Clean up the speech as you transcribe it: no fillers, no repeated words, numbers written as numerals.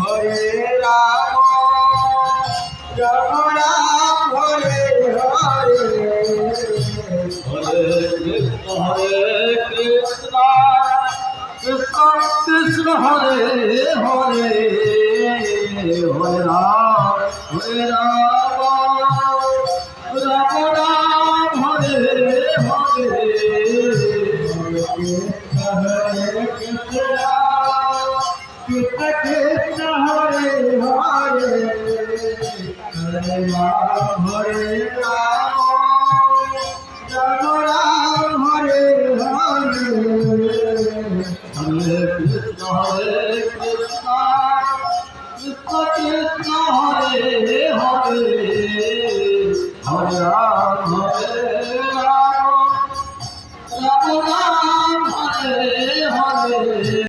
Hare Ram Ram Ram Hare Hare Hare Krishna Krishna Krishna Hare Hare Hare Ram Ram Ram Hare Hare Hare Krishna Krishna Krishna Hare Hare Hare Ram Ram Hare Hare Hare Krishna Krishna Krishna Hare Hare Hare Ram